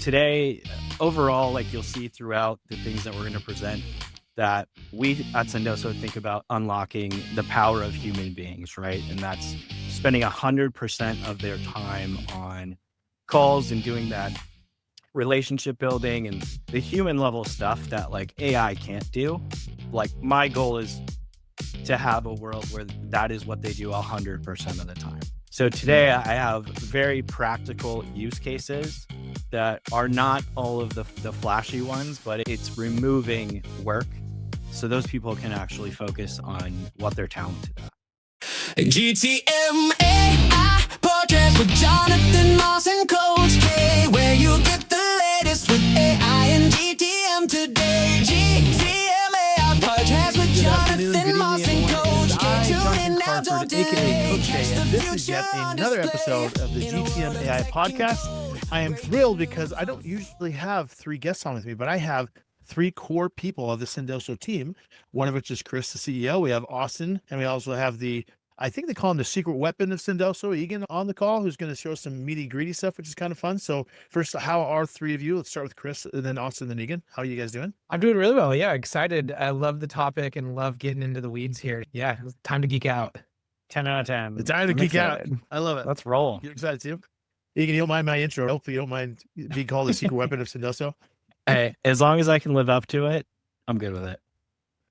today, overall, like you'll see throughout the things that we're going to present, that we at Sendoso think about unlocking the power of human beings, right? And that's spending 100% of their time on calls and doing that relationship building and the human level stuff that like AI can't do. Like my goal is to have a world where that is what they do 100% of the time. So today I have very practical use cases that are not all of the flashy ones, but it's removing work so those people can actually focus on what they're talented at. GTM AI Podcast with Jonathan Moss and Coach K, where you get the latest with AI and GTM today. GTM AI Podcast with Jonathan Moss and Coach K. Tune in now, don't aka Coach K, and this is yet another episode of the GTM AI Podcast. I am thrilled because I don't usually have three guests on with me, but I have three core people of the Sendoso team, one of which is Kris, the CEO. We have Austin, and we also have I think they call him the secret weapon of Sendoso, Egan, on the call, who's going to show us some meaty, greedy stuff, which is kind of fun. So first, how are three of you? Let's start with Kris, and then Austin, then Egan. How are you guys doing? I'm doing really well. Yeah, excited. I love the topic and love getting into the weeds here. Yeah, it's time to geek out. 10 out of 10. It's time to geek out. I love it. Let's roll. You're excited too? Egan, you don't mind my intro? Hopefully you don't mind being called the secret weapon of Sendoso? Hey, as long as I can live up to it, I'm good with it.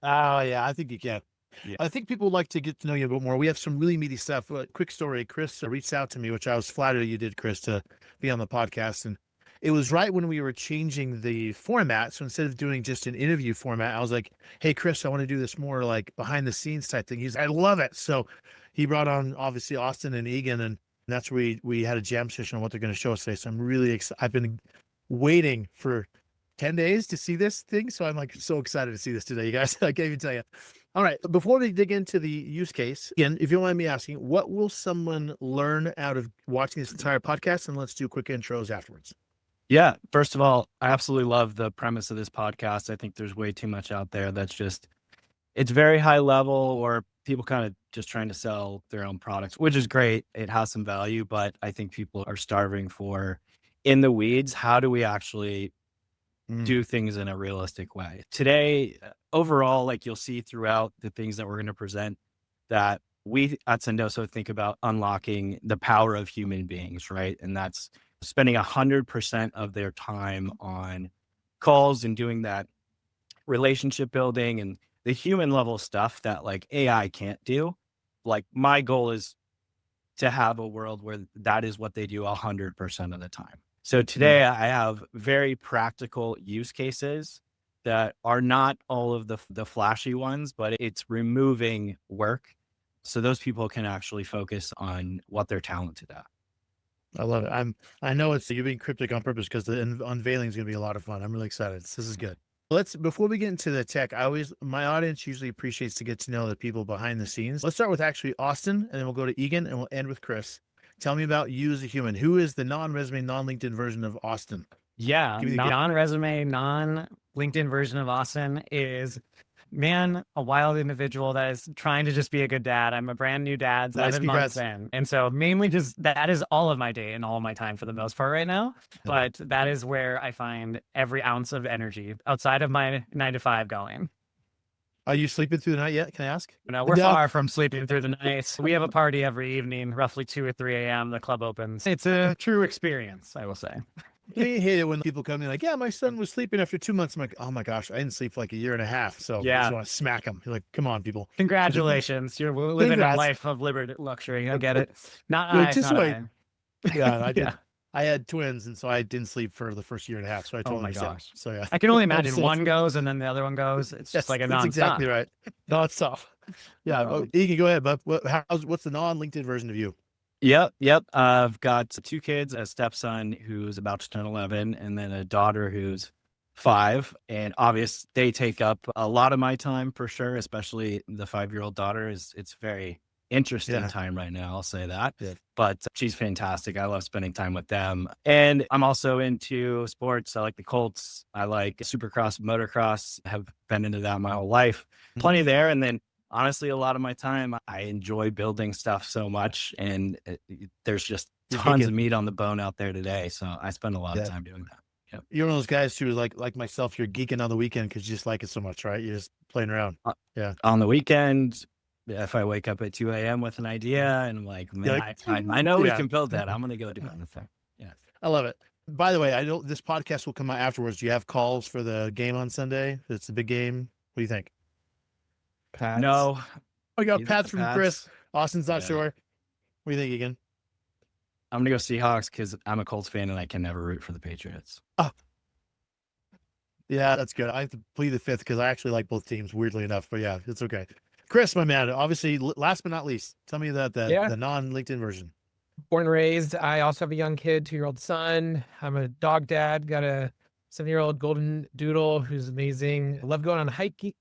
Oh, yeah, I think you can. Yeah. I think people would like to get to know you a bit more. We have some really meaty stuff. Quick story. Kris reached out to me, which I was flattered you did, Kris, to be on the podcast. And it was right when we were changing the format. So instead of doing just an interview format, I was like, hey, Kris, I want to do this more like behind the scenes type thing. I love it. So he brought on obviously Austin and Egan, and that's where we had a jam session on what they're going to show us today. So I'm really excited. I've been waiting for 10 days to see this thing. So I'm like so excited to see this today, you guys. I can't even tell you. All right. Before we dig into the use case, again, if you don't mind me asking, what will someone learn out of watching this entire podcast? And let's do quick intros afterwards. Yeah. First of all, I absolutely love the premise of this podcast. I think there's way too much out there that's just, it's very high level, or people kind of just trying to sell their own products, which is great. It has some value, but I think people are starving for in the weeds. How do we actually do things in a realistic way? Today, overall, like you'll see throughout the things that we're going to present, that we at Sendoso think about unlocking the power of human beings, right? And that's spending 100% of their time on calls and doing that relationship building and the human level stuff that like AI can't do. Like my goal is to have a world where that is what they do 100% of the time. So today I have very practical use cases that are not all of the flashy ones, but it's removing work so those people can actually focus on what they're talented at. I love it. I know you're being cryptic on purpose because the unveiling is going to be a lot of fun. I'm really excited. This is good. Before we get into the tech, my audience usually appreciates to get to know the people behind the scenes. Let's start with actually Austin, and then we'll go to Egan, and we'll end with Kris. Tell me about you as a human. Who is the non-resume, non-LinkedIn version of Austin? Yeah, non-resume, non-LinkedIn version of Austin is, man, a wild individual that is trying to just be a good dad. I'm a brand new dad, 7 months in. And so mainly just that is all of my day and all of my time for the most part right now. But that is where I find every ounce of energy outside of my 9 to 5 going. Are you sleeping through the night yet? Can I ask? No, we're far from sleeping through the night. We have a party every evening, roughly 2 or 3 a.m. The club opens. It's a true experience, I will say. You hate it when people come in like, yeah, my son was sleeping after 2 months. I'm like, oh my gosh, I didn't sleep for like a year and a half. So I just want to smack them. You're like, come on, people. Congratulations. You're living a life of luxury. I get it. Yeah, I did. I had twins, and so I didn't sleep for the first year and a half. So I totally understand. Gosh. So yeah, I can only imagine one goes and then the other one goes. It's just like a nonstop. That's exactly right. No, it's tough. Yeah, Egan, go ahead, bud. What's the non-LinkedIn version of you? Yep. I've got 2 kids, a stepson who's about to turn 11, and then a daughter who's 5. And obviously, they take up a lot of my time for sure, especially the 5-year-old daughter. It's very interesting time right now, I'll say that. Yeah. But she's fantastic. I love spending time with them. And I'm also into sports. I like the Colts. I like supercross, motocross. I have been into that my whole life. Plenty there. And then honestly, a lot of my time, I enjoy building stuff so much. And there's just tons of meat on the bone out there today. So I spend a lot of time doing that. You're one of those guys who, like myself, you're geeking on the weekend because you just like it so much, right? You're just playing around. Yeah. On the weekend, if I wake up at 2 a.m. with an idea and I'm like, man, I know we can build that. I'm going to go do it. Yeah. I love it. By the way, I know this podcast will come out afterwards. Do you have calls for the game on Sunday? It's a big game. What do you think? Pats. No. I got Either Pats from Pats. Chris. Austin's not Yeah. sure. What do you think, Egan? I'm going to go Seahawks because I'm a Colts fan and I can never root for the Patriots. Yeah, that's good. I have to plead the fifth because I actually like both teams, weirdly enough. But yeah, it's okay. Chris, my man, obviously, last but not least, tell me the non-LinkedIn version. Born and raised. I also have a young kid, 2-year-old son. I'm a dog dad, got a 7-year-old golden doodle who's amazing. I love going on hiking,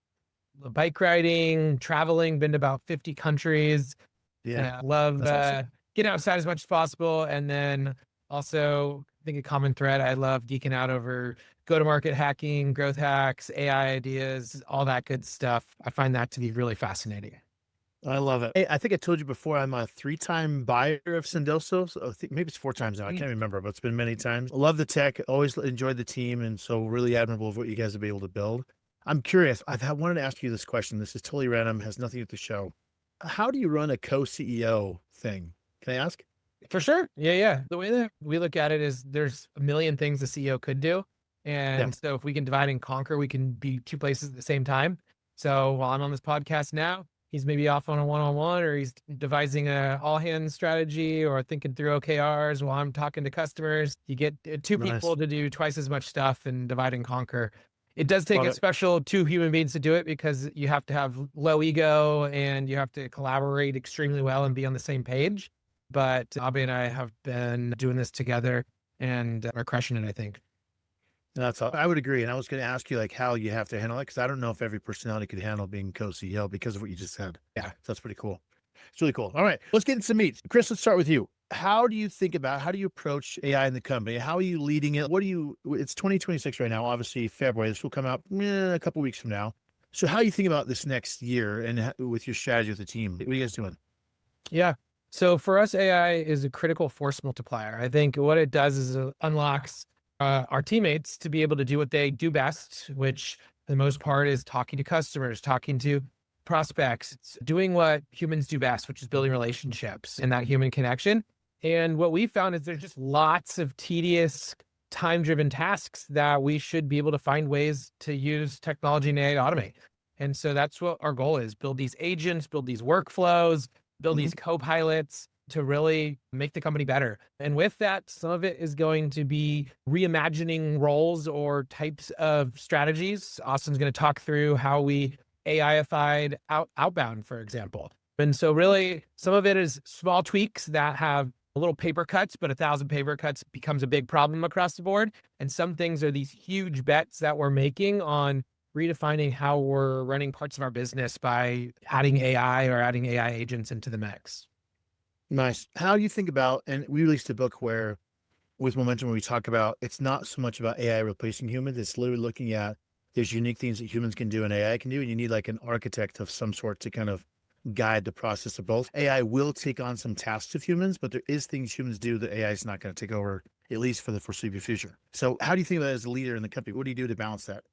bike riding, traveling, been to about 50 countries. Yeah. I love That's getting outside as much as possible. And then also, I think a common thread, I love geeking out over go-to-market hacking, growth hacks, AI ideas, all that good stuff. I find that to be really fascinating. I love it. Hey, I think I told you before, I'm a 3-time buyer of Sendoso. So I think maybe it's 4 times now. I can't remember, but it's been many times. I love the tech. Always enjoyed the team. And so really admirable of what you guys have been able to build. I'm curious. Wanted to ask you this question. This is totally random, has nothing to do with the show. How do you run a co-CEO thing? Can I ask? For sure. Yeah. The way that we look at it is there's a million things the CEO could do. And so if we can divide and conquer, we can be 2 places at the same time. So while I'm on this podcast now, he's maybe off on a one-on-one, or he's devising a all-hands strategy or thinking through OKRs while I'm talking to customers. You get 2 people to do twice as much stuff and divide and conquer. It does take a special 2 human beings to do it because you have to have low ego and you have to collaborate extremely well and be on the same page. But Abhi and I have been doing this together and are crushing it, I think. That's all. I would agree. And I was going to ask you how you have to handle it, because I don't know if every personality could handle being co-CEO because of what you just said. Yeah, that's pretty cool. It's really cool. All right, let's get into some meat. Chris, let's start with you. How do you approach AI in the company? How are you leading it? It's 2026 right now, obviously February. This will come out a couple weeks from now. So how do you think about this next year and with your strategy with the team? What are you guys doing? Yeah. So for us, AI is a critical force multiplier. I think what it does is it unlocks our teammates to be able to do what they do best, which for the most part is talking to customers, talking to prospects. It's doing what humans do best, which is building relationships and that human connection. And what we found is there's just lots of tedious, time-driven tasks that we should be able to find ways to use technology and AI to automate. And so that's what our goal is: build these agents, build these workflows, build these co-pilots to really make the company better. And with that, some of it is going to be reimagining roles or types of strategies. Austin's going to talk through how we AI-ified outbound, for example. And so really some of it is small tweaks that have a little paper cuts, but 1,000 paper cuts becomes a big problem across the board. And some things are these huge bets that we're making on redefining how we're running parts of our business by adding AI or adding AI agents into the mix. Nice. How do you think about, and we released a book with Momentum, where we talk about, it's not so much about AI replacing humans. It's literally looking at there's unique things that humans can do and AI can do. And you need like an architect of some sort to kind of guide the process of both. AI will take on some tasks of humans, but there is things humans do that AI is not going to take over, at least for the foreseeable future. So how do you think of that as a leader in the company? What do you do to balance that?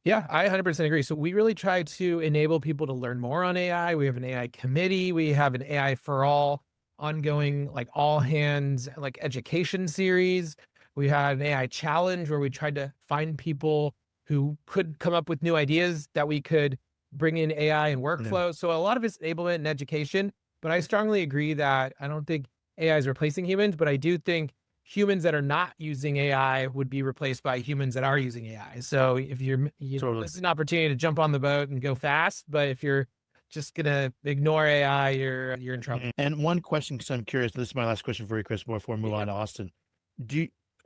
Yeah, I 100% agree. So we really try to enable people to learn more on AI. We have an AI committee. We have an AI for all ongoing, like all hands, like education series. We had an AI challenge where we tried to find people who could come up with new ideas that we could bring in AI and workflow. So a lot of it's enablement and education, but I strongly agree that I don't think AI is replacing humans, but I do think humans that are not using AI would be replaced by humans that are using AI. So if this is an opportunity to jump on the boat and go fast, but if you're just going to ignore AI, you're in trouble. And one question, because I'm curious, this is my last question for you, Chris, before we move on to Austin.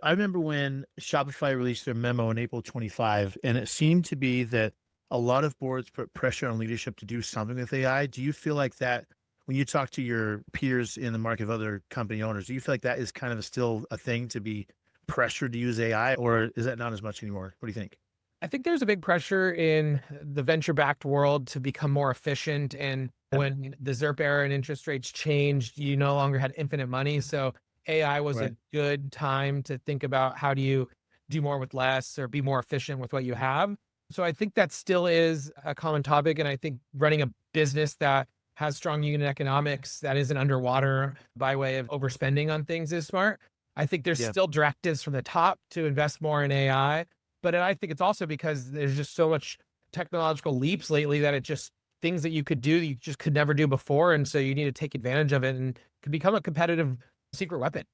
I remember when Shopify released their memo in April 25, and it seemed to be that a lot of boards put pressure on leadership to do something with AI. Do you feel like that, when you talk to your peers in the market of other company owners, do you feel like that is kind of still a thing, to be pressured to use AI, or is that not as much anymore? What do you think? I think there's a big pressure in the venture-backed world to become more efficient. And when the ZIRP era and interest rates changed, you no longer had infinite money. So AI was a good time to think about how do you do more with less or be more efficient with what you have. So I think that still is a common topic. And I think running a business that has strong unit economics that isn't underwater by way of overspending on things is smart. I think there's still directives from the top to invest more in AI, but I think it's also because there's just so much technological leaps lately that it just things that you could do you just could never do before, and so you need to take advantage of it and could become a competitive secret weapon.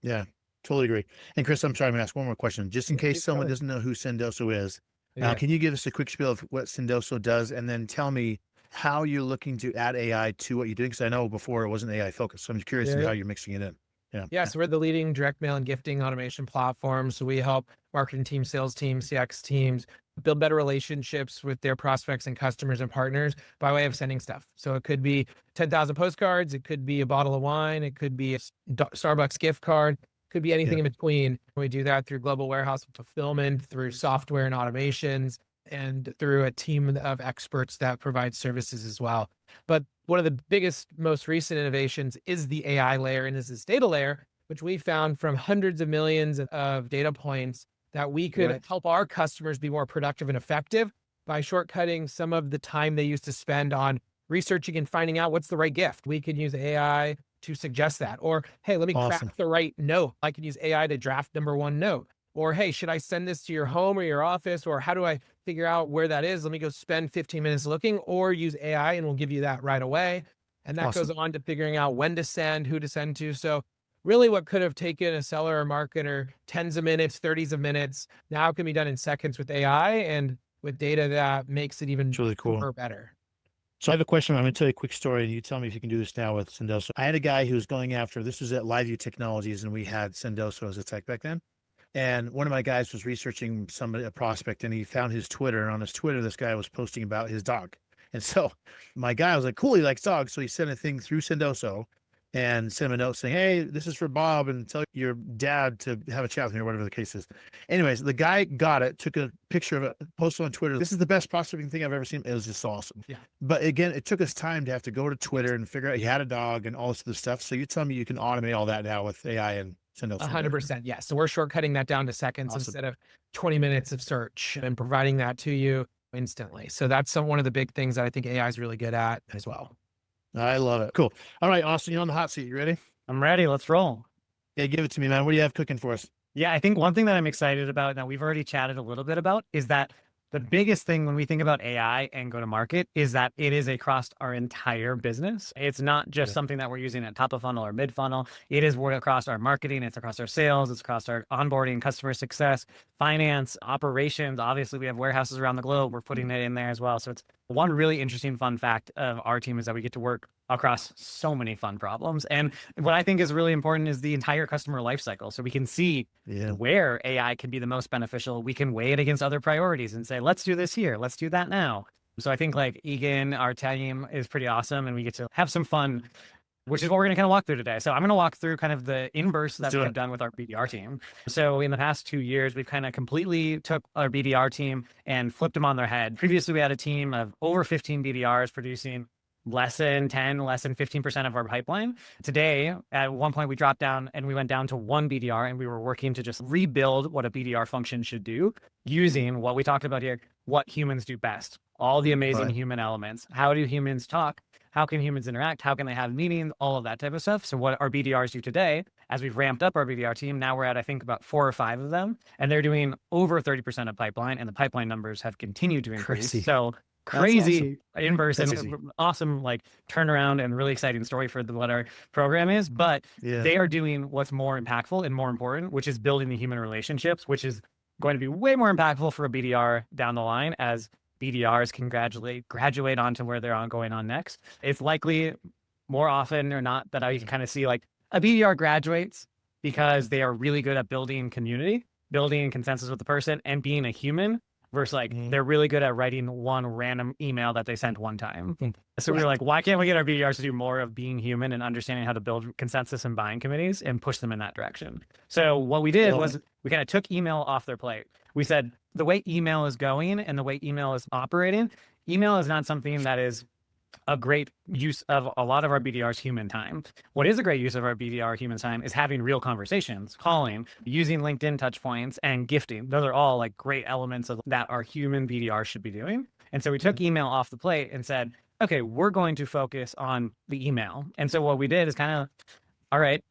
Yeah, totally agree. And Kris, I'm sorry, I'm gonna ask one more question, just in case someone doesn't know who Sendoso is. Can you give us a quick spiel of what Sendoso does, and then tell me how you're looking to add AI to what you're doing? Because I know before it wasn't AI focused, so I'm curious how you're mixing it in. So we're the leading direct mail and gifting automation platform. So we help marketing teams, sales teams, CX teams build better relationships with their prospects and customers and partners by way of sending stuff. So it could be 10,000 postcards, it could be a bottle of wine, it could be a Starbucks gift card, could be anything in between. We do that through global warehouse fulfillment, through software and automations, and through a team of experts that provide services as well. But one of the biggest, most recent innovations is the AI layer, and is this data layer, which we found from hundreds of millions of data points that we could help our customers be more productive and effective by shortcutting some of the time they used to spend on researching and finding out what's the right gift. We can use AI to suggest that. Or, hey, let me craft the right note. I can use AI to draft number one note. Or, hey, should I send this to your home or your office? Or how do I figure out where that is? Let me go spend 15 minutes looking, or use AI and we'll give you that right away. And that goes on to figuring out when to send, who to send to. So really what could have taken a seller or marketer tens of minutes, 30s of minutes, now can be done in seconds with AI and with data that makes it even really cool or better. So I have a question. I'm going to tell you a quick story, and you tell me if you can do this now with Sendoso. I had a guy who was going after, this was at LiveView Technologies, and we had Sendoso as a tech back then. And one of my guys was researching a prospect, and he found his Twitter. And on his Twitter, this guy was posting about his dog. And so my guy was like, cool, he likes dogs. So he sent a thing through Sendoso and sent him a note saying, hey, this is for Bob, and tell your dad to have a chat with me, or whatever the case is. Anyways, the guy got it, took a picture of it, posted on Twitter. This is the best prospecting thing I've ever seen. It was just awesome. Yeah. But again, it took us time to have to go to Twitter and figure out he had a dog and all this other stuff. So you tell me you can automate all that now with AI and Sendoso. 100%. Yeah. So we're shortcutting that down to seconds instead of 20 minutes of search, and providing that to you instantly. So that's one of the big things that I think AI is really good at as well. I love it. Cool. All right, Austin, you're on the hot seat. You ready? I'm ready. Let's roll. Yeah, give it to me, man. What do you have cooking for us? Yeah, I think one thing that I'm excited about that we've already chatted a little bit about is that the biggest thing when we think about AI and go to market is that it is across our entire business. It's not just something that we're using at top of funnel or mid funnel. It is across our marketing, it's across our sales, it's across our onboarding, customer success, finance, operations. Obviously, we have warehouses around the globe. We're putting it in there as well. So it's one really interesting fun fact of our team is that we get to work across so many fun problems. And what I think is really important is the entire customer lifecycle. So we can see where AI can be the most beneficial. We can weigh it against other priorities and say, let's do this here. Let's do that now. So I think like Egan, our team, is pretty awesome, and we get to have some fun, which is what we're going to kind of walk through today. So I'm going to walk through kind of the inverse that we've done with our BDR team. So in the past 2 years, we've kind of completely took our BDR team and flipped them on their head. Previously, we had a team of over 15 BDRs producing less than 15% of our pipeline. Today, at one point, we dropped down and we went down to one BDR, and we were working to just rebuild what a BDR function should do using what we talked about here, what humans do best, all the amazing human elements. How do humans talk? How can humans interact? How can they have meetings? All of that type of stuff. So what our BDRs do today, as we've ramped up our BDR team, now we're at, I think, about 4 or 5 of them, and they're doing over 30% of pipeline, and the pipeline numbers have continued to increase. Crazy. So crazy inverse and awesome like turnaround and really exciting story for what our program is, but they are doing what's more impactful and more important, which is building the human relationships, which is going to be way more impactful for a BDR down the line as BDRs can graduate onto where they're going on next. It's likely more often or not that I can kind of see like a BDR graduates because they are really good at building community, building consensus with the person, and being a human, versus like they're really good at writing one random email that they sent one time. So we're like, why can't we get our BDRs to do more of being human and understanding how to build consensus and buying committees and push them in that direction? So what we did was we kind of took email off their plate. We said the way email is going and the way email is operating, email is not something that is a great use of a lot of our BDR's human time. What is a great use of our BDR human time is having real conversations, calling, using LinkedIn touch points, and gifting. Those are all like great elements of that our human BDR should be doing. And so we took email off the plate and said, okay, we're going to focus on the email. And so what we did is kind of, all right,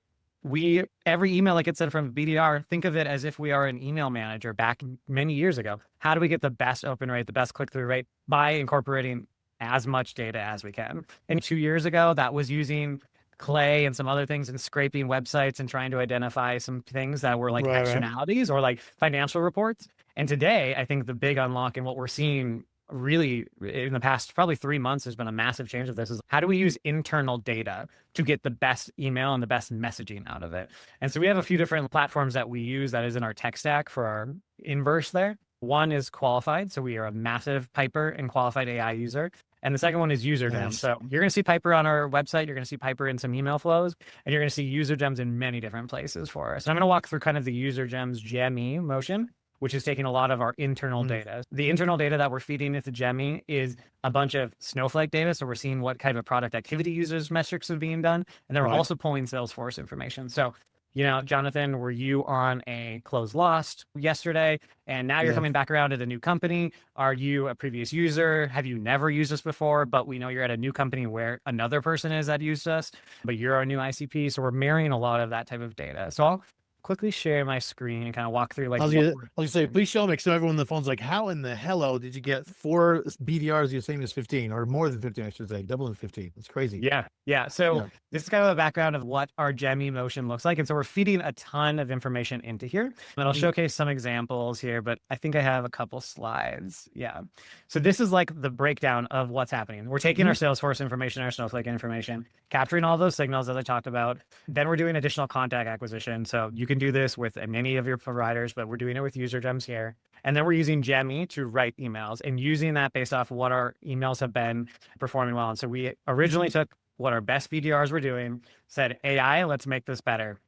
every email that gets sent from BDR, think of it as if we are an email manager back many years ago. How do we get the best open rate, the best click-through rate by incorporating as much data as we can? And 2 years ago, that was using Clay and some other things and scraping websites and trying to identify some things that were like externalities or like financial reports. And today, I think the big unlock and what we're seeing really in the past probably 3 months, there's been a massive change of this, is how do we use internal data to get the best email and the best messaging out of it? And so we have a few different platforms that we use that is in our tech stack for our inverse there. One is Qualified. So we are a massive Piper and Qualified AI user. And the second one is user gems. So you're going to see Piper on our website. You're going to see Piper in some email flows, and you're going to see user gems in many different places for us. And I'm going to walk through kind of the user gems Gemmy motion, which is taking a lot of our internal data. The internal data that we're feeding into Gemmy is a bunch of Snowflake data. So we're seeing what kind of product activity users metrics are being done. And then we're also pulling Salesforce information. So, you know, Jonathan, were you on a close lost yesterday and now you're coming back around to the new company? Are you a previous user? Have you never used us before, but we know you're at a new company where another person is that used us, but you're our new ICP. So we're marrying a lot of that type of data. So I'll quickly share my screen and kind of walk through like. I was say, please show me, so everyone on the phone's like, how in the hello did you get 4 BDRs? You're saying is 15 or more than 15, I should say, double than 15. It's crazy. Yeah. So this is kind of a background of what our Gemmy motion looks like. And so we're feeding a ton of information into here. And I'll showcase some examples here, but I think I have a couple slides. Yeah. So this is like the breakdown of what's happening. We're taking our Salesforce information, our Snowflake information, capturing all those signals that I talked about. Then we're doing additional contact acquisition. So you can do this with many of your providers, but we're doing it with user gems here. And then we're using Gemmy to write emails and using that based off what our emails have been performing well. And so we originally took what our best BDRs were doing, said, AI, let's make this better.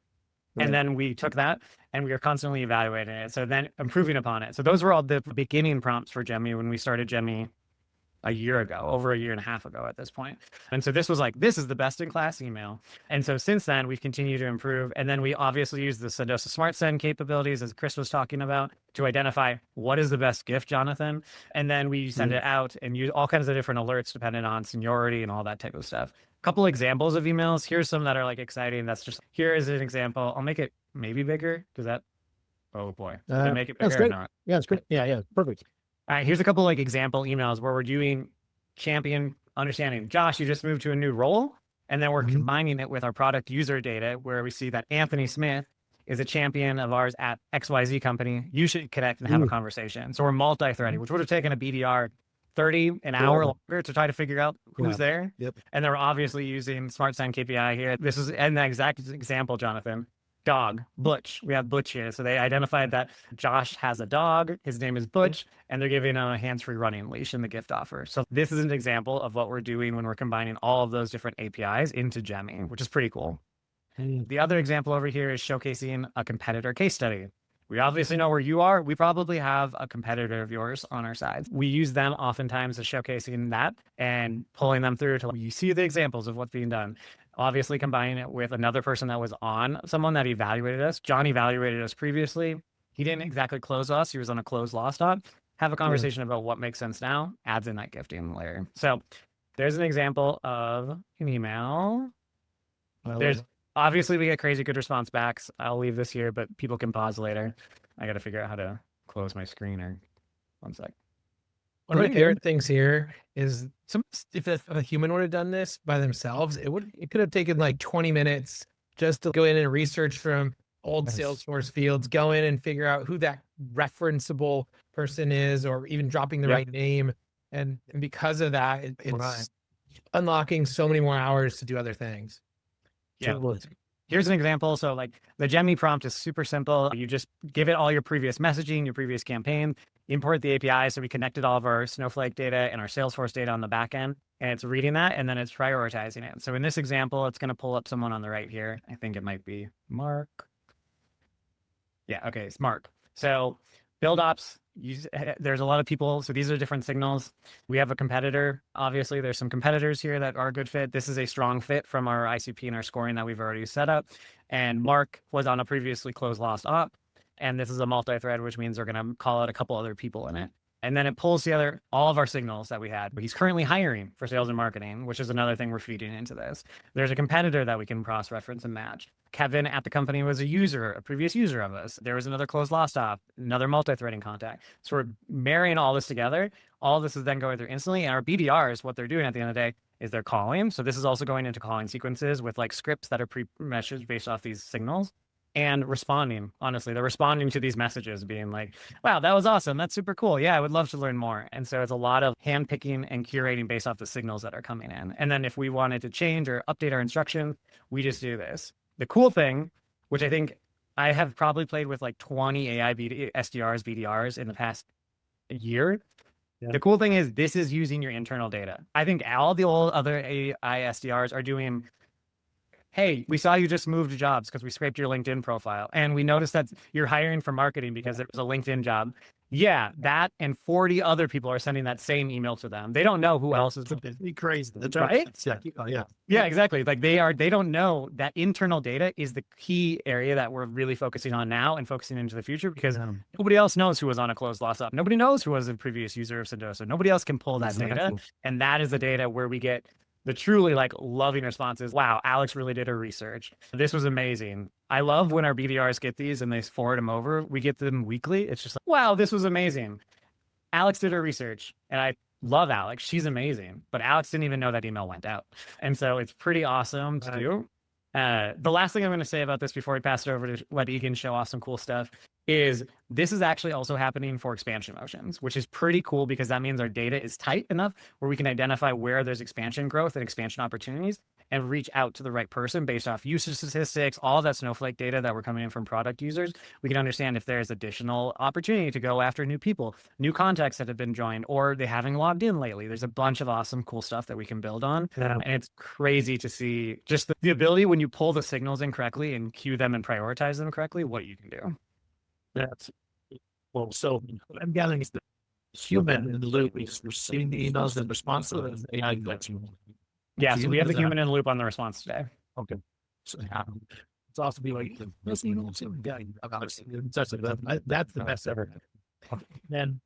And then we took that and we are constantly evaluating it. So then improving upon it. So those were all the beginning prompts for Gemmy when we started Gemmy a year ago, over a year and a half ago at this point. And so this was like, this is the best in class email. And so since then, we've continued to improve. And then we obviously use the Sendoso Smart Send capabilities, as Kris was talking about, to identify what is the best gift, Jonathan. And then we send it out and use all kinds of different alerts depending on seniority and all that type of stuff. A couple examples of emails. Here's some that are like exciting. That's just, here is an example. I'll make it maybe bigger. Does that, oh boy, did I make it bigger or not? Yeah, it's great. Yeah, perfect. All right, here's a couple like example emails where we're doing champion understanding. Josh, you just moved to a new role. And then we're combining it with our product user data where we see that Anthony Smith is a champion of ours at XYZ company. You should connect and have a conversation. So we're multi-threading, which would have taken a BDR 30 an hour longer to try to figure out who's there. And they're obviously using Smart Send KPI here. This is an exact example, Jonathan. Dog, Butch. We have Butch here. So they identified that Josh has a dog. His name is Butch, and they're giving him a hands-free running leash in the gift offer. So this is an example of what we're doing when we're combining all of those different APIs into Gemmy, which is pretty cool. The other example over here is showcasing a competitor case study. We obviously know where you are. We probably have a competitor of yours on our side. We use them oftentimes as showcasing that and pulling them through to you see the examples of what's being done. Obviously combining it with another person that was on someone that evaluated us. John evaluated us previously. He didn't exactly close us. He was on a closed loss stop. Have a conversation about what makes sense now, adds in that gifting layer. So there's an example of an email. There's obviously we get crazy good response backs. I'll leave this here, but people can pause later. I got to figure out how to close my screen or 1 sec. One of my favorite things here is if a human would have done this by themselves, it could have taken like 20 minutes just to go in and research from old Salesforce fields, go in and figure out who that referenceable person is, or even dropping the right name. And because of that, it's unlocking so many more hours to do other things. Yeah. Here's an example. So like the Gemmy prompt is super simple. You just give it all your previous messaging, your previous campaign, import the API. So we connected all of our Snowflake data and our Salesforce data on the back end, and it's reading that and then it's prioritizing it. So in this example, it's going to pull up someone on the right here. I think it might be Mark. Yeah. Okay. It's Mark. So Build ops, there's a lot of people. So these are different signals. We have a competitor. Obviously, there's some competitors here that are a good fit. This is a strong fit from our ICP and our scoring that we've already set up. And Mark was on a previously closed lost op. And this is a multi-thread, which means they're going to call out a couple other people in it. And then it pulls together all of our signals that we had. He's currently hiring for sales and marketing, which is another thing we're feeding into this. There's a competitor that we can cross-reference and match. Kevin at the company was a user, a previous user of us. There was another closed lost op, another multi-threading contact. So we're marrying all this together. All this is then going through instantly. And our BDRs, what they're doing at the end of the day is they're calling. So this is also going into calling sequences with like scripts that are pre-messaged based off these signals. And responding, honestly, they're responding to these messages being like, wow, that was awesome. That's super cool. Yeah, I would love to learn more. And so it's a lot of handpicking and curating based off the signals that are coming in. And then if we wanted to change or update our instructions, we just do this. The cool thing, which I think I have probably played with like 20 AI SDRs, BDRs in the past year. Yeah. The cool thing is this is using your internal data. I think all the old other AI SDRs are doing, hey, we saw you just moved jobs because we scraped your LinkedIn profile. And we noticed that you're hiring for marketing because there was a LinkedIn job. Yeah, that and 40 other people are sending that same email to them. They don't know who else is crazy. That's right. Yeah, exactly. Like they don't know that internal data is the key area that we're really focusing on now and focusing into the future because nobody else knows who was on a closed loss up. Nobody knows who was a previous user of Sendoso. Nobody else can pull that data. And that is the data where we get the truly like loving responses. Wow, Alex really did her research. This was amazing. I love when our BDRs get these and they forward them over. We get them weekly. It's just like, wow, this was amazing. Alex did her research and I love Alex. She's amazing. But Alex didn't even know that email went out. And so it's pretty awesome to do. The last thing I'm going to say about this before we pass it over to let Egan show off some cool stuff is this is actually also happening for expansion motions, which is pretty cool because that means our data is tight enough where we can identify where there's expansion growth and expansion opportunities and reach out to the right person based off usage statistics, all that Snowflake data that we're coming in from product users. We can understand if there's additional opportunity to go after new people, new contacts that have been joined, or they haven't logged in lately. There's a bunch of awesome, cool stuff that we can build on. And it's crazy to see just the ability when you pull the signals in correctly and queue them and prioritize them correctly, what you can do. That's well, so I'm gathering is the human in the loop is receiving the emails and response to the AI. Yeah, so we have the human in the loop on the response today. Okay. So it's also be like that's the best ever. Then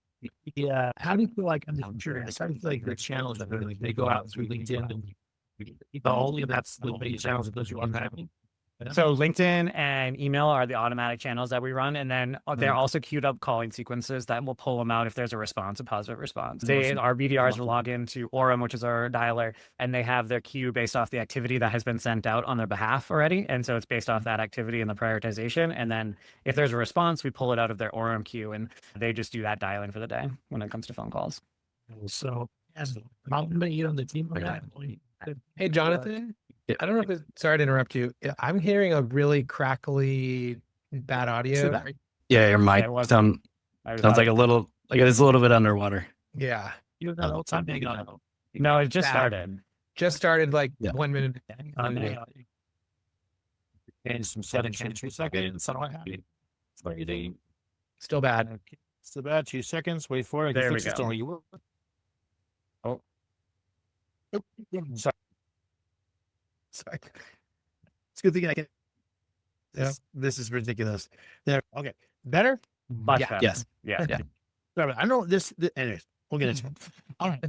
yeah, how do you feel like I'm sure how do you feel like the channels that they go out through LinkedIn and only that's the big channels that those you are having? So LinkedIn and email are the automatic channels that we run. And then they're also queued up calling sequences that will pull them out if there's a response, a positive response. Our BDRs will log into Orem, which is our dialer, and they have their queue based off the activity that has been sent out on their behalf already. And so it's based off that activity and the prioritization. And then if there's a response, we pull it out of their Orem queue and they just do that dialing for the day when it comes to phone calls. So as you on the team right now. Hey, Jonathan. I don't know if it's, sorry to interrupt you. I'm hearing a really crackly, bad audio. Yeah, your mic sounds like a little, like it's a little bit underwater. Yeah. You know, all time being on. No, it just started. Just started like 1 minute. And some settings change 2 seconds. So what happened? Still bad. Still bad. 2 seconds. Wait for it. There we go. Oh. Sorry. It's a good thing I can. This is ridiculous. There. Okay. Better? Much better. Yes. Yeah. Sorry, I know this. Anyways, we'll get into it. All right.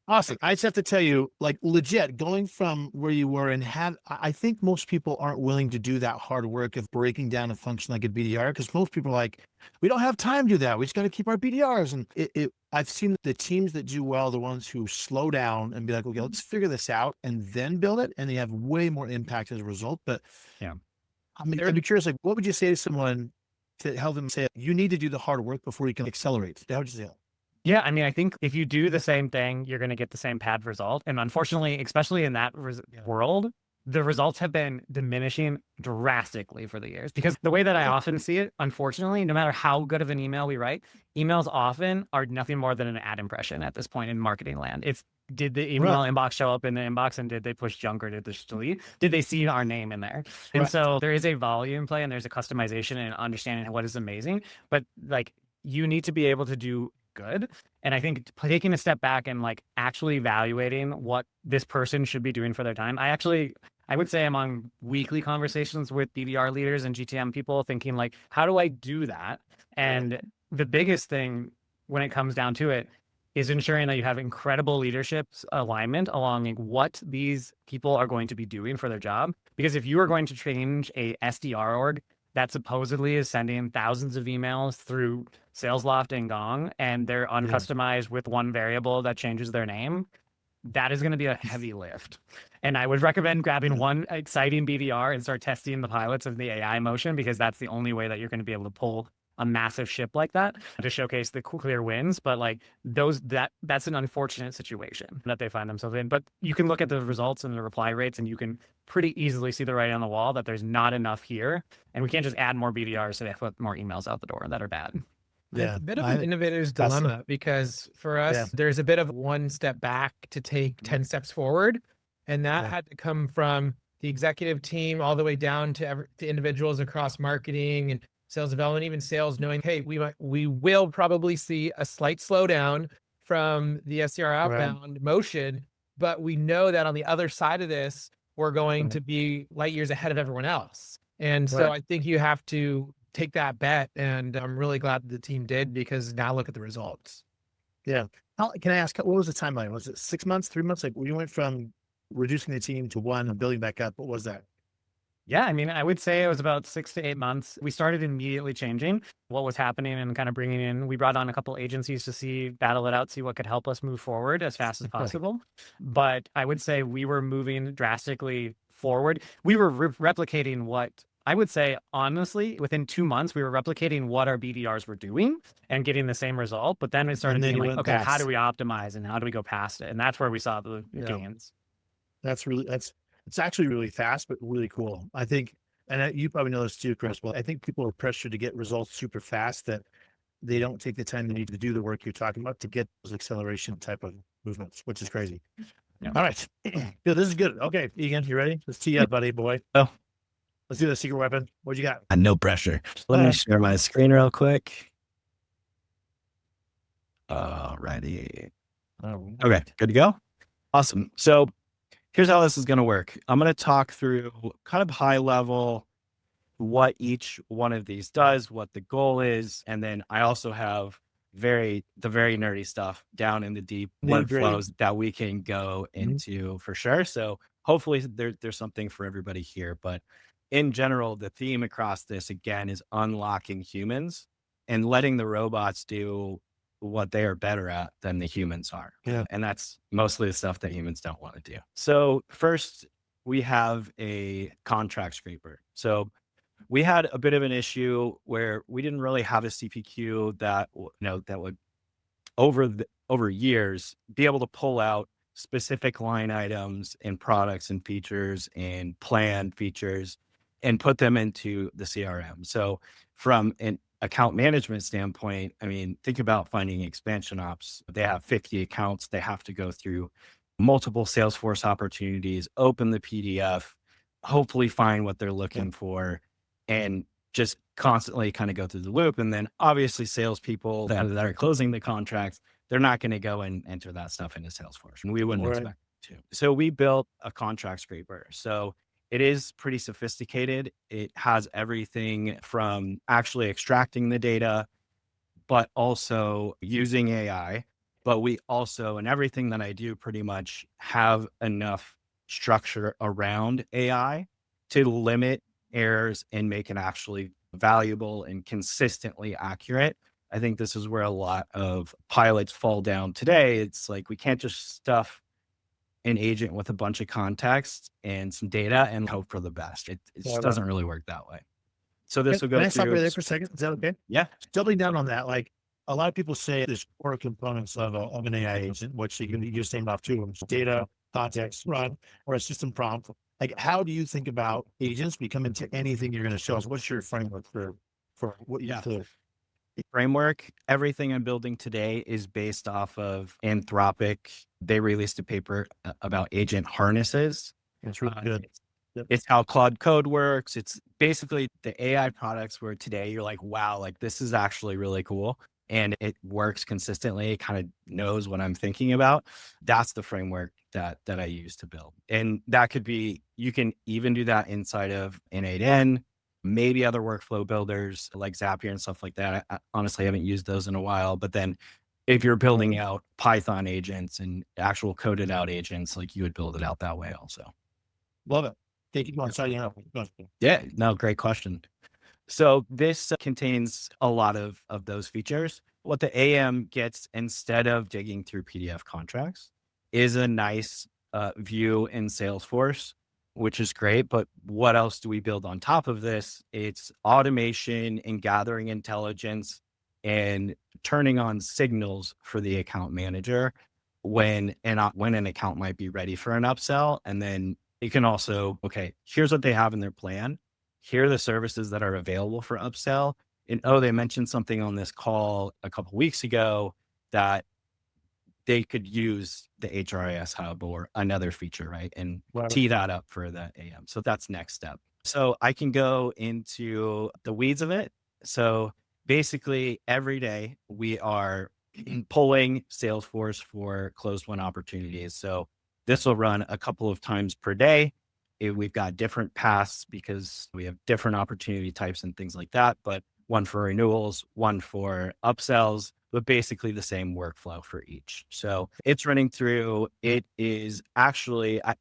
Awesome. I just have to tell you, like legit, going from where you were and I think most people aren't willing to do that hard work of breaking down a function like a BDR because most people are like, we don't have time to do that. We just got to keep our BDRs. And I've seen the teams that do well, the ones who slow down and be like, okay, let's figure this out and then build it. And they have way more impact as a result. But yeah, I mean, I'd be curious, like, what would you say to someone to help them say, you need to do the hard work before you can accelerate? How would you say that? Yeah, I mean, I think if you do the same thing, you're going to get the same pad result. And unfortunately, especially in that world, the results have been diminishing drastically for the years. Because the way that I often see it, unfortunately, no matter how good of an email we write, emails often are nothing more than an ad impression at this point in marketing land. It's did the email inbox show up in the inbox and did they push junk or did they just delete? Did they see our name in there? And so there is a volume play and there's a customization and understanding what is amazing. But like, you need to be able to do good. And I think taking a step back and like actually evaluating what this person should be doing for their time. I would say I'm on weekly conversations with BDR leaders and GTM people thinking like, how do I do that? And the biggest thing when it comes down to it is ensuring that you have incredible leadership alignment along what these people are going to be doing for their job. Because if you are going to change a SDR org that supposedly is sending thousands of emails through SalesLoft and Gong, and they're uncustomized with one variable that changes their name, that is going to be a heavy lift. And I would recommend grabbing one exciting BDR and start testing the pilots of the AI motion, because that's the only way that you're going to be able to pull a massive ship like that to showcase the clear wins. But like that's an unfortunate situation that they find themselves in. But you can look at the results and the reply rates, and you can pretty easily see the writing on the wall that there's not enough here. And we can't just add more BDRs so they put more emails out the door that are bad. Yeah. It's a bit of an innovator's dilemma, because for us, there's a bit of one step back to take 10 steps forward. And that had to come from the executive team all the way down to individuals across marketing and sales development, even sales, knowing, hey, we will probably see a slight slowdown from the SDR outbound motion, but we know that on the other side of this, we're going to be light years ahead of everyone else. And so I think you have to take that bet. And I'm really glad the team did, because now look at the results. Yeah. Can I ask, what was the timeline? Was it 6 months, 3 months? Like, you went from reducing the team to one and building back up. What was that? Yeah, I mean, I would say it was about 6 to 8 months. We started immediately changing what was happening and kind of bringing in, we brought on a couple agencies to battle it out, see what could help us move forward as fast as possible. But I would say we were moving drastically forward. We were replicating what, I would say, honestly, within 2 months, we were replicating what our BDRs were doing and getting the same result. But then it started being like, okay, how do we optimize and how do we go past it? And that's where we saw the gains. It's actually really fast, but really cool. I think, and you probably know this too, Kris, but I think people are pressured to get results super fast, that they don't take the time they need to do the work you're talking about to get those acceleration type of movements, which is crazy. Yeah. All right. This is good. Okay, Egan, you ready? Let's tee you up, buddy, boy. Oh. Let's do the secret weapon. What you got? No pressure. Let me share my screen real quick. Alrighty. Okay, good to go? Awesome. So here's how this is going to work. I'm going to talk through kind of high level what each one of these does, what the goal is. And then I also have the very nerdy stuff down in the deep workflows that we can go into for sure. So hopefully there's something for everybody here. But in general, the theme across this, again, is unlocking humans and letting the robots do what they are better at than the humans are. Yeah. And that's mostly the stuff that humans don't want to do. So first, we have a contract scraper. So we had a bit of an issue where we didn't really have a CPQ that would over years be able to pull out specific line items and products and features and planned features and put them into the CRM. So from an account management standpoint, I mean, think about finding expansion ops. They have 50 accounts. They have to go through multiple Salesforce opportunities, open the PDF, hopefully find what they're looking for, and just constantly kind of go through the loop. And then obviously salespeople that are closing the contracts, they're not going to go and enter that stuff into Salesforce. And we wouldn't expect to. So we built a contract scraper. So it is pretty sophisticated. It has everything from actually extracting the data, but also using AI. But we also, and everything that I do pretty much, have enough structure around AI to limit errors and make it actually valuable and consistently accurate. I think this is where a lot of pilots fall down today. It's like, we can't just stuff an agent with a bunch of context and some data and hope for the best. It just doesn't really work that way. So this will go Can I stop right there for a second? Is that okay? Yeah. Doubling down on that, like a lot of people say there's core components of an AI agent, which you can use named off two of them: data, context, run, or a system prompt. Like, how do you think about agents become into anything you're going to show us? What's your framework for what you have to? Framework, everything I'm building today is based off of Anthropic. They released a paper about agent harnesses. It's really good. It's how Claude Code works. It's basically the AI products where today you're like, wow, like this is actually really cool. and it works consistently, it kind of knows what I'm thinking about. That's the framework that I use to build. And that could be, you can even do that inside of N8N, maybe other workflow builders like Zapier and stuff like that. I honestly haven't used those in a while, but then if you're building out Python agents and actual coded out agents, like you would build it out that way also. Love it. Thank you. Sorry, Yeah, no, great question. So this contains a lot of those features. What the AM gets instead of digging through PDF contracts is a nice view in Salesforce, which is great. But what else do we build on top of this? It's automation and gathering intelligence and turning on signals for the account manager when an account might be ready for an upsell. And then it can also, okay, here's what they have in their plan. Here are the services that are available for upsell. And they mentioned something on this call a couple of weeks ago that they could use the HRIS hub or another feature, right? And tee that up for the AM. So that's next step. So I can go into the weeds of it. So basically every day we are pulling Salesforce for closed won opportunities. So this will run a couple of times per day. We've got different paths because we have different opportunity types and things like that, but one for renewals, one for upsells, but basically the same workflow for each. So it's running through. It is actually, I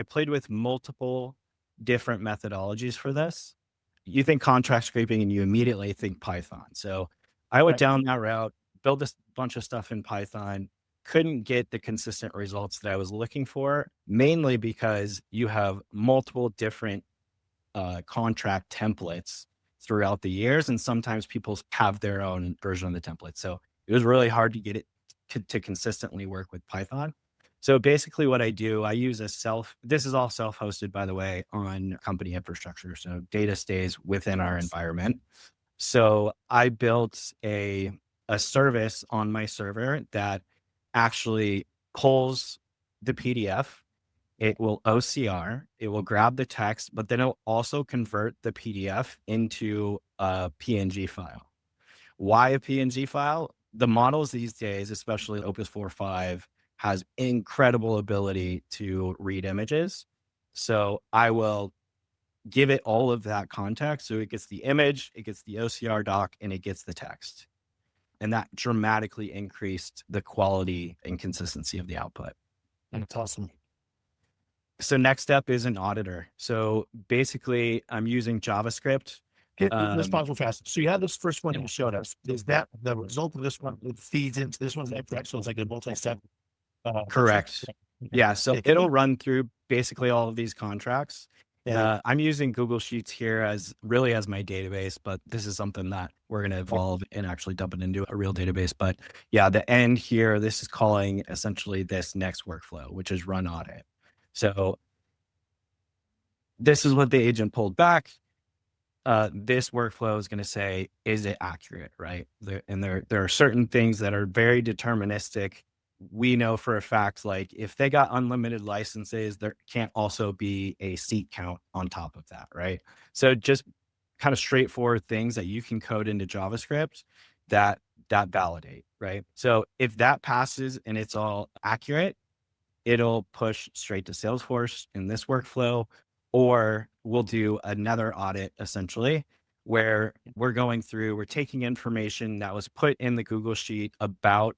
played with multiple different methodologies for this. You think contract scraping and you immediately think Python. So I went down that route, built a bunch of stuff in Python, couldn't get the consistent results that I was looking for, mainly because you have multiple different contract templates throughout the years. And sometimes people have their own version of the template. So it was really hard to get it to consistently work with Python. So basically what I do, I use this is all self-hosted, by the way, on company infrastructure. So data stays within our environment. So I built a service on my server that actually pulls the PDF. It will OCR, it will grab the text, but then it'll also convert the PDF into a PNG file. Why a PNG file? The models these days, especially Opus 4.5, has incredible ability to read images. So I will give it all of that context. So it gets the image, it gets the OCR doc, and it gets the text. And that dramatically increased the quality and consistency of the output. That's awesome. So next step is an auditor. So basically I'm using JavaScript. Let's pause real fast. So you had this first one you showed us. Is that the result of this one? It feeds into this one. So it's like a multi-step. Correct. Yeah. So it'll run through basically all of these contracts. I'm using Google Sheets here as my database, but this is something that we're going to evolve and actually dump it into a real database. But yeah, the end here, this is calling essentially this next workflow, which is run audit. So this is what the agent pulled back. This workflow is going to say, is it accurate, right? There are certain things that are very deterministic. We know for a fact, like if they got unlimited licenses, there can't also be a seat count on top of that, right? So just kind of straightforward things that you can code into JavaScript that validate, right? So if that passes and it's all accurate, it'll push straight to Salesforce in this workflow, or we'll do another audit essentially where we're taking information that was put in the Google Sheet about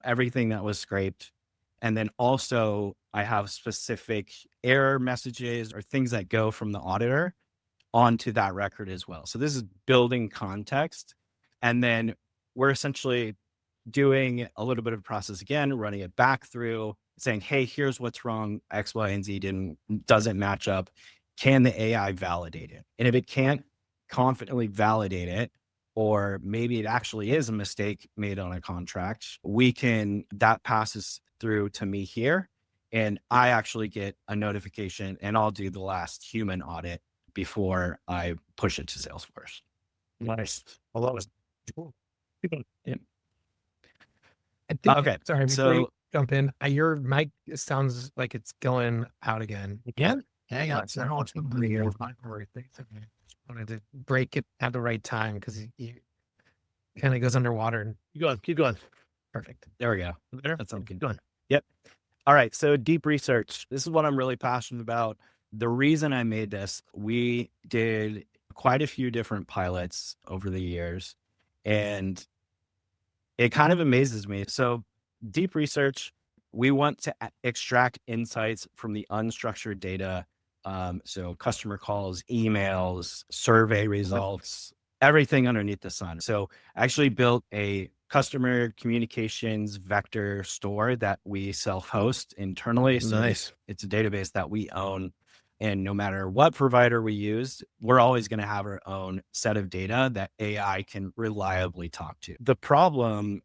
everything that was scraped. And then also I have specific error messages or things that go from the auditor onto that record as well. So this is building context. And then we're essentially doing a little bit of a process again, running it back through, saying, hey, here's what's wrong. X, Y, and Z doesn't match up. Can the AI validate it? And if it can't confidently validate it, or maybe it actually is a mistake made on a contract, that passes through to me here. And I actually get a notification and I'll do the last human audit before I push it to Salesforce. Nice. I love it. Cool. Yeah. Okay. Sorry, before you jump in, your mic sounds like it's going out again. Again? Hang on. I wanted to break it at the right time because kind of goes underwater. And Keep going. Perfect. There we go. Better? That sounds good. Go on. Yep. All right. So deep research. This is what I'm really passionate about. The reason I made this, we did quite a few different pilots over the years, and it kind of amazes me. So deep research, we want to extract insights from the unstructured data. So customer calls, emails, survey results, everything underneath the sun. So I actually built a customer communications vector store that we self-host internally. So Nice. it's a database that we own. And no matter what provider we use, we're always going to have our own set of data that AI can reliably talk to. The problem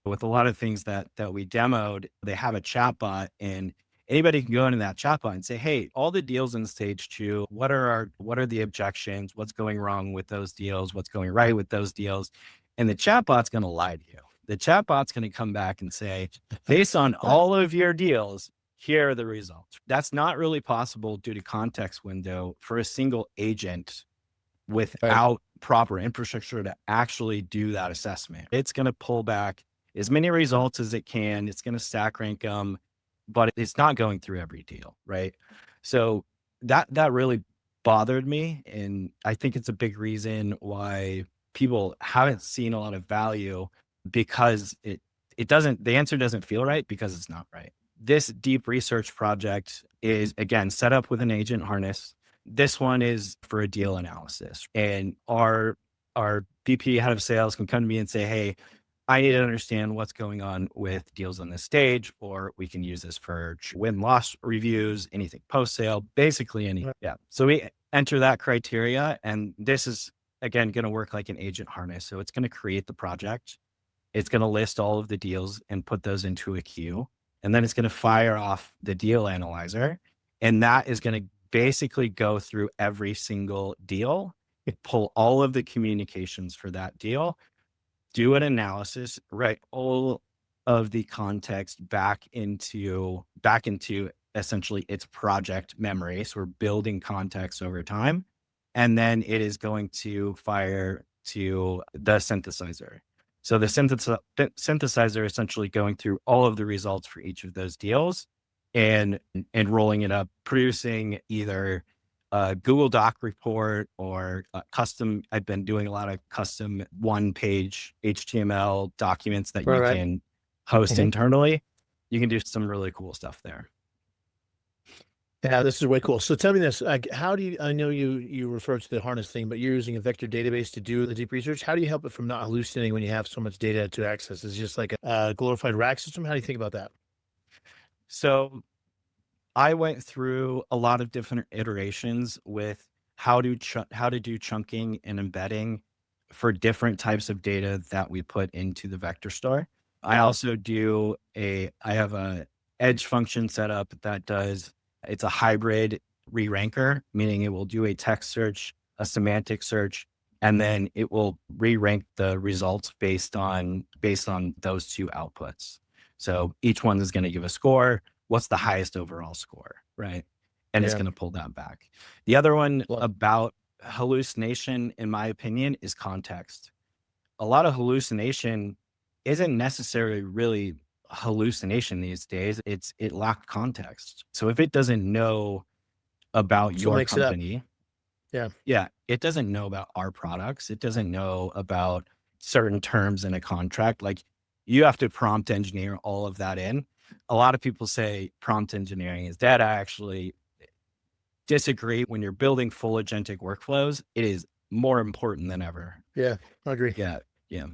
with a lot of things that we demoed, they have a chatbot, and anybody can go into that chatbot and say, hey, all the deals in stage 2, what are the objections? What's going wrong with those deals? What's going right with those deals? And the chatbot's going to lie to you. The chatbot's going to come back and say, based on all of your deals, here are the results. That's not really possible due to context window for a single agent without proper infrastructure to actually do that assessment. It's going to pull back as many results as it can. It's going to stack rank them, but it's not going through every deal, right? So that really bothered me. And I think it's a big reason why people haven't seen a lot of value, because it doesn't, the answer doesn't feel right because it's not right. This deep research project is, again, set up with an agent harness. This one is for a deal analysis. And our VP head of sales can come to me and say, hey, I need to understand what's going on with deals on this stage, or we can use this for win-loss reviews, anything post-sale, basically any. Yeah. So we enter that criteria, and this is, again, going to work like an agent harness. So it's going to create the project. It's going to list all of the deals and put those into a queue. And then it's going to fire off the deal analyzer. And that is going to basically go through every single deal, pull all of the communications for that deal, do an analysis, write all of the context back into essentially its project memory. So we're building context over time. And then it is going to fire to the synthesizer. So the synthesizer essentially going through all of the results for each of those deals and rolling it up, producing either a Google Doc report or custom. I've been doing a lot of custom 1-page HTML documents that you can host internally. You can do some really cool stuff there. Yeah, this is way cool. So tell me this, like, how do you, I know you refer to the harness thing, but you're using a vector database to do the deep research. How do you help it from not hallucinating when you have so much data to access? Is it just like a glorified RAG system? How do you think about that? So I went through a lot of different iterations with how to do chunking and embedding for different types of data that we put into the vector store. I also I have a edge function set up that does, it's a hybrid re-ranker, meaning it will do a text search, a semantic search, and then it will re-rank the results based on those two outputs. So each one is going to give a score. What's the highest overall score, right? And it's going to pull that back. The other one about hallucination, in my opinion, is context. A lot of hallucination isn't necessarily really hallucination these days. It lacked context. So if it doesn't know about your company, it doesn't know about our products. It doesn't know about certain terms in a contract. Like, you have to prompt engineer all of that in. A lot of people say prompt engineering is dead. I actually disagree. When you're building full agentic workflows, it is more important than ever. Yeah, I agree. Yeah.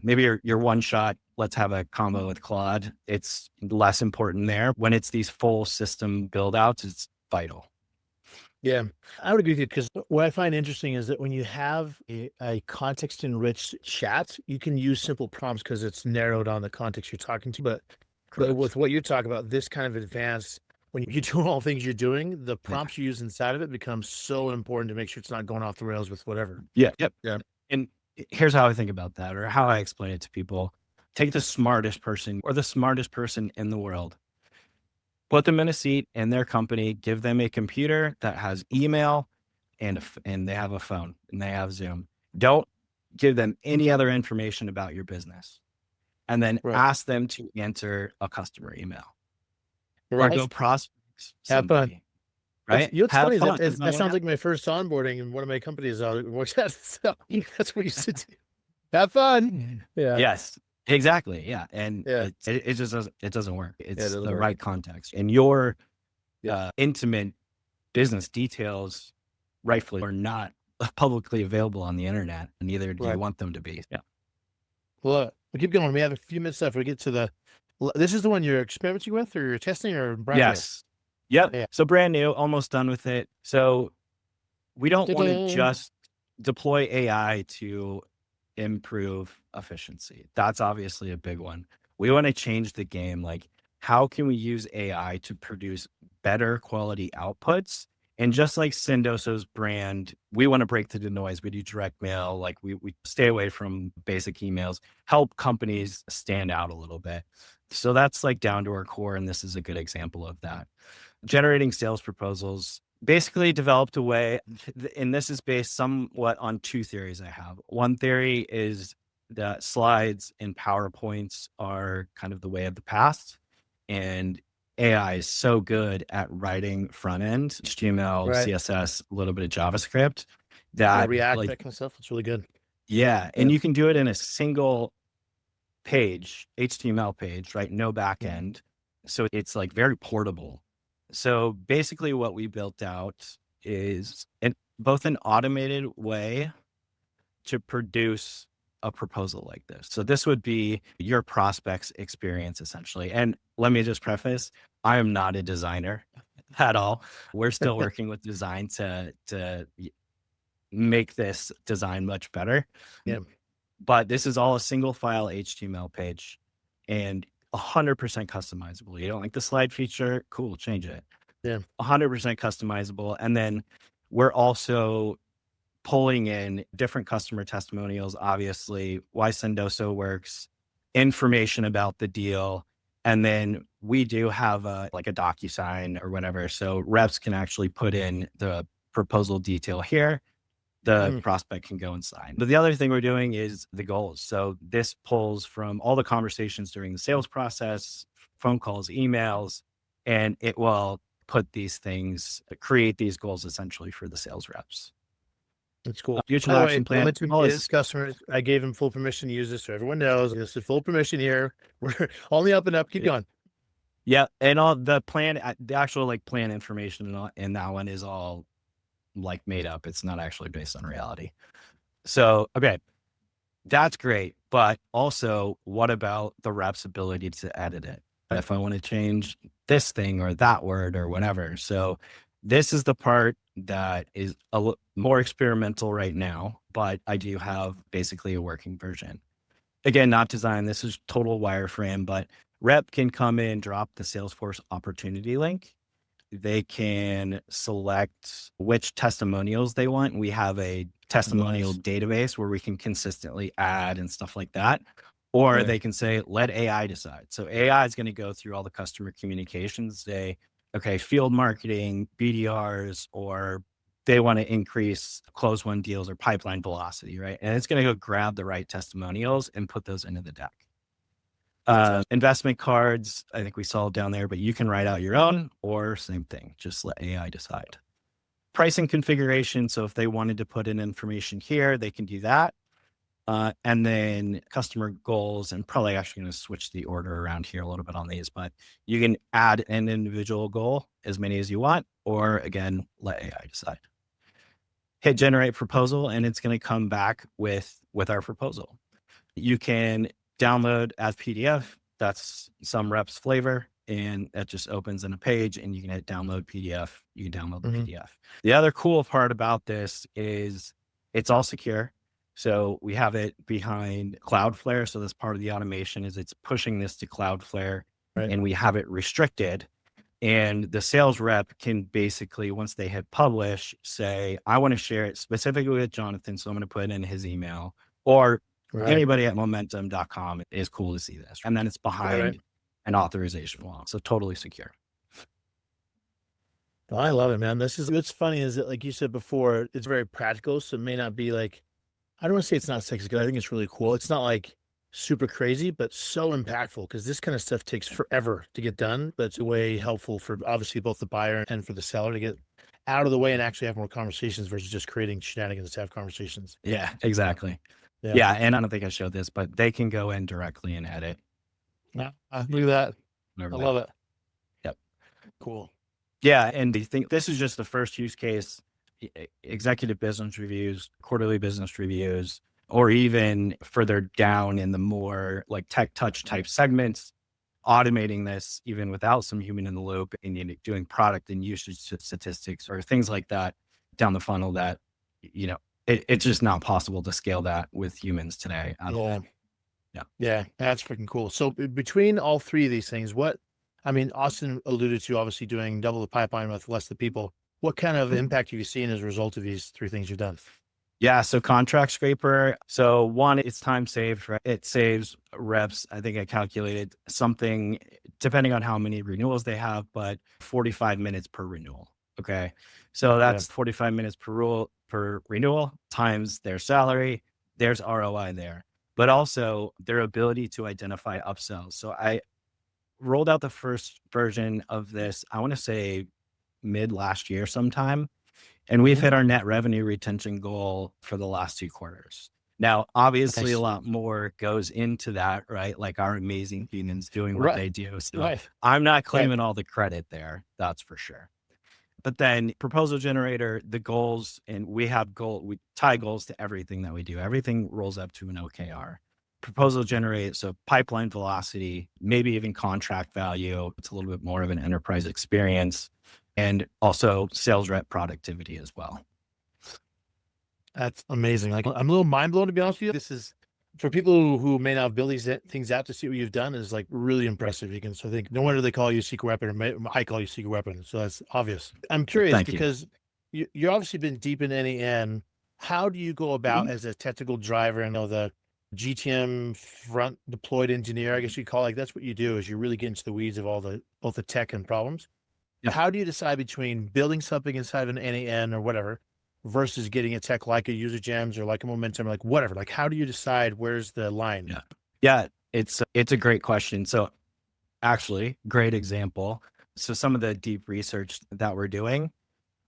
Maybe you're one shot. Let's have a combo with Claude. It's less important there. When it's these full system build outs, it's vital. Yeah, I would agree with you, because what I find interesting is that when you have a context-enriched chat, you can use simple prompts because it's narrowed on the context you're talking to. But with what you're talking about, this kind of advanced, when you do all things you're doing, the prompts you use inside of it becomes so important to make sure it's not going off the rails with whatever. Yeah. And here's how I think about that, or how I explain it to people. Take the smartest person or the smartest person in the world, put them in a seat in their company, give them a computer that has email and they have a phone and they have Zoom. Don't give them any other information about your business, and then ask them to enter a customer email or go prospect Have fun. somebody. Right? What's Have funny is fun. that sounds like my first onboarding in one of my companies. That's what you should do. Have fun. Yeah. Yes, exactly. Yeah. And Yeah. it just doesn't work. It's doesn't the work. right context, and your intimate business details rightfully are not publicly available on the internet, and neither do you want them to be. Yeah. Well, we'll keep going. We have a few minutes left. We get to this is the one you're experimenting with, or you're testing, or brand new? Yes. Yep. Yeah. So brand new, almost done with it. So we don't want to just deploy AI to improve efficiency. That's obviously a big one. We want to change the game. Like, how can we use AI to produce better quality outputs? And just like Sendoso's brand, we want to break through the noise. We do direct mail. Like, we stay away from basic emails, help companies stand out a little bit. So that's like down to our core. And this is a good example of that. Generating sales proposals, basically developed a way, and this is based somewhat on two theories I have. One theory is that slides and PowerPoints are kind of the way of the past, and AI is so good at writing front end, HTML, CSS, a little bit of JavaScript, that React, that kind of stuff. It's really good. Yeah, and you can do it in a single page, HTML page, right? No back end. So it's like very portable. So basically what we built out is both an automated way to produce a proposal like this. So this would be your prospect's experience, essentially. And let me just preface, I am not a designer at all. We're still working with design to make this design much better. Yeah. But this is all a single file HTML page and 100% customizable. You don't like the slide feature? Cool, change it. Yeah. 100% customizable. And then we're also pulling in different customer testimonials, obviously, why Sendoso works, information about the deal. And then we do have a DocuSign or whatever. So reps can actually put in the proposal detail here. The prospect can go and sign. But the other thing we're doing is the goals. So this pulls from all the conversations during the sales process, phone calls, emails, and it will put these things, create these goals essentially for the sales reps. That's cool. Future action plan. This customer, I gave him full permission to use this, so everyone knows this is full permission here. We're only up and up. Keep going. Yeah, and all the plan, the actual plan information in that one is all made up. It's not actually based on reality. So, okay, that's great. But also, what about the rep's ability to edit it? If I want to change this thing or that word or whatever. So this is the part that is more experimental right now, but I do have basically a working version. Again, not designed. This is total wireframe, but rep can come in, drop the Salesforce opportunity link. They can select which testimonials they want. We have a testimonial database where we can consistently add and stuff like that. Or they can say, let AI decide. So AI is going to go through all the customer communications, say, okay, field marketing, BDRs, or they want to increase close one deals or pipeline velocity, right? And it's going to go grab the right testimonials and put those into the deck. Investment cards, I think we saw down there, but you can write out your own or same thing, just let AI decide. Pricing configuration. So if they wanted to put in information here, they can do that. And then customer goals, and probably actually going to switch the order around here a little bit on these, but you can add an individual goal, as many as you want, or again, let AI decide. Hit generate proposal, and it's going to come back with our proposal. You can download as PDF. That's some rep's flavor, and that just opens in a page, and you can hit download PDF. You can download the PDF. The other cool part about this is it's all secure. So we have it behind Cloudflare. So this part of the automation is it's pushing this to Cloudflare, and we have it restricted. And the sales rep can basically, once they hit publish, say, I want to share it specifically with Jonathan. So I'm going to put in his email, or anybody at momentum.com is cool to see this. And then it's behind an authorization wall. So totally secure. I love it, man. What's funny is that, like you said before, it's very practical. So it may not be I don't want to say it's not sexy because I think it's really cool. It's not like super crazy, but so impactful because this kind of stuff takes forever to get done, but it's way helpful for obviously both the buyer and for the seller to get out of the way and actually have more conversations versus just creating shenanigans to have conversations. Yeah, exactly. Yeah. Yeah. And I don't think I showed this, but they can go in directly and edit. Look at that. I love it. Yep. Cool. Yeah. And do you think this is just the first use case? Executive business reviews, quarterly business reviews, or even further down in the more like tech touch type segments, automating this even without some human in the loop and doing product and usage statistics or things like that down the funnel that, it's just not possible to scale that with humans today at all. Yeah, that's freaking cool. So between all three of these things, Austin alluded to obviously doing double the pipeline with less the people. What kind of impact have you seen as a result of these three things you've done? Yeah. So contract scraper. So one, it's time saved, right? It saves reps. I think I calculated something depending on how many renewals they have, but 45 minutes per renewal. Okay. So that's 45 minutes per renewal times their salary. There's ROI there, but also their ability to identify upsells. So I rolled out the first version of this, I want to say mid last year sometime. And we've hit our net revenue retention goal for the last 2 quarters. Now, obviously, a lot more goes into that, right? Like our amazing humans doing what they do. So I'm not claiming all the credit there. That's for sure. But then proposal generator, the goals, and we tie goals to everything that we do. Everything rolls up to an OKR. Proposal generate, so pipeline velocity, maybe even contract value. It's a little bit more of an enterprise experience. And also sales rep productivity as well. That's amazing. Like I'm a little mind blown, to be honest with you. This is for people who may not build these things out to see what you've done is like really impressive. So I think no wonder they call you secret weapon, or I call you secret weapon. So that's obvious. I'm curious because you've obviously been deep in NAN. How do you go about as a technical driver and the GTM front deployed engineer, I guess you call it, like that's what you do is you really get into the weeds of both the tech and problems. Yeah. How do you decide between building something inside of an NAN or whatever versus getting a tech like a user gems or like a momentum, like whatever? Like, how do you decide where's the line? Yeah, it's a great question. So actually, great example. So some of the deep research that we're doing,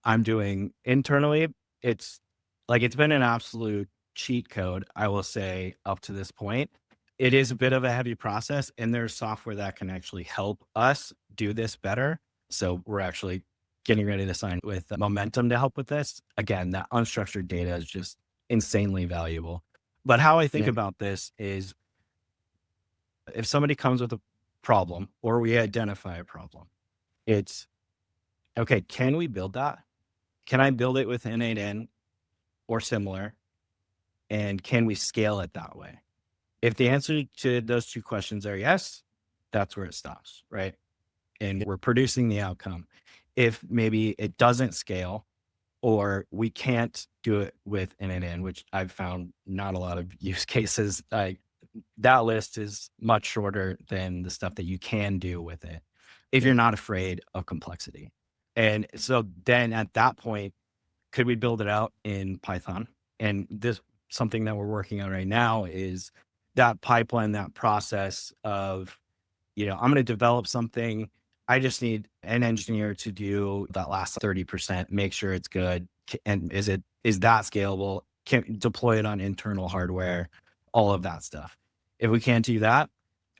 I'm doing internally. It's been an absolute cheat code, I will say, up to this point. It is a bit of a heavy process, and there's software that can actually help us do this better. So we're actually getting ready to sign with Momentum to help with this. Again, that unstructured data is just insanely valuable. But how I think about this is if somebody comes with a problem or we identify a problem, it's, okay, can we build that? Can I build it with N8N or similar? And can we scale it that way? If the answer to those 2 questions are yes, that's where it stops, right? And we're producing the outcome. If maybe it doesn't scale or we can't do it with NNN, which I've found not a lot of use cases, that list is much shorter than the stuff that you can do with it if you're not afraid of complexity. And so then at that point, could we build it out in Python? And this something that we're working on right now is that pipeline, that process of, I'm going to develop something. I just need an engineer to do that last 30%, make sure it's good. And is that scalable? Can deploy it on internal hardware, all of that stuff. If we can't do that,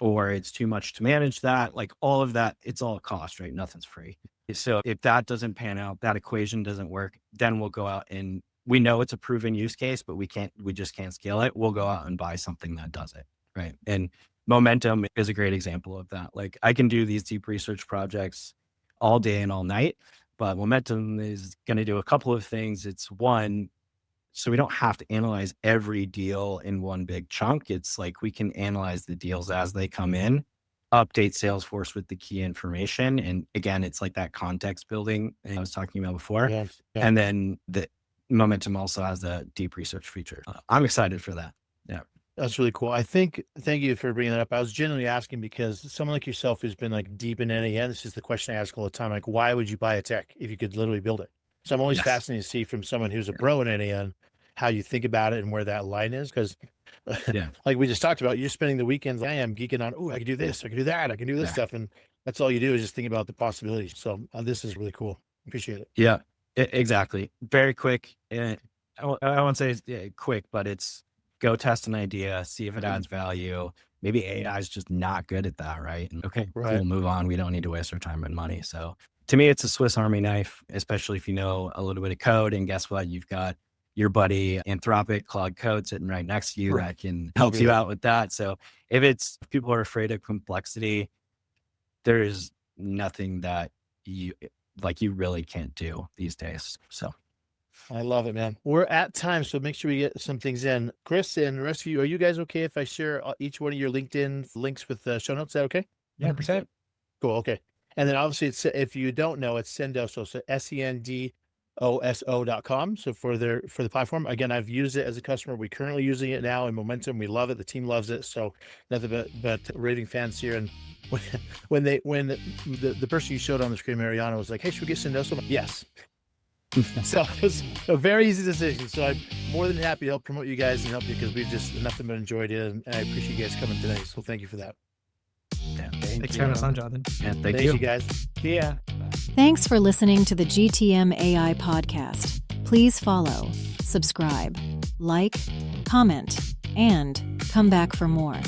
or it's too much to manage that, like all of that, it's all cost, right? Nothing's free. So if that doesn't pan out, that equation doesn't work, then we'll go out and we know it's a proven use case, but we just can't scale it. We'll go out and buy something that does it, right? And Momentum is a great example of that. Like I can do these deep research projects all day and all night, but Momentum is going to do a couple of things. It's one, so we don't have to analyze every deal in one big chunk. It's like we can analyze the deals as they come in, update Salesforce with the key information. And again, it's like that context building I was talking about before. Yeah. And then the Momentum also has the deep research feature. I'm excited for that. Yeah. That's really cool. Thank you for bringing that up. I was genuinely asking because someone like yourself who's been like deep in NAN, this is the question I ask all the time. Like, why would you buy a tech if you could literally build it? So I'm always fascinated to see from someone who's a pro in NAN, how you think about it and where that line is. Because Yeah. like we just talked about, you're spending the weekends. I am geeking on, oh, I can do this, I can do that, I can do this stuff. And that's all you do is just think about the possibilities. So this is really cool. Appreciate it. Yeah, exactly. Very quick. I won't say it's quick, but it's go test an idea, see if it adds value. Maybe AI is just not good at that, right? And okay, cool, move on. We don't need to waste our time and money. So to me, it's a Swiss Army knife, especially if you know a little bit of code. And guess what? You've got your buddy Anthropic Cloud Code sitting right next to you that can help you out with that. So if people are afraid of complexity, there is nothing that you really can't do these days. So I love it, man. We're at time, so make sure we get some things in. Chris and the rest of you, are you guys okay if I share each one of your LinkedIn links with the show notes? Is that okay? 100%. Cool. Okay. And then obviously, if you don't know, it's Sendoso, so SENDOSO.com. So for the platform, again, I've used it as a customer. We're currently using it now in Momentum. We love it. The team loves it. So nothing but raving fans here. And when the person you showed on the screen, Mariana, was like, "Hey, should we get Sendoso?" Like, yes. So it was a very easy decision. So I'm more than happy to help promote you guys and help you, because we've just nothing but enjoyed it. And I appreciate you guys coming today. So thank you for that. Yeah, Thanks for having us on, Jonathan. Yeah, Thank you guys. Yeah. Thanks for listening to the GTM AI podcast. Please follow, subscribe, like, comment, and come back for more.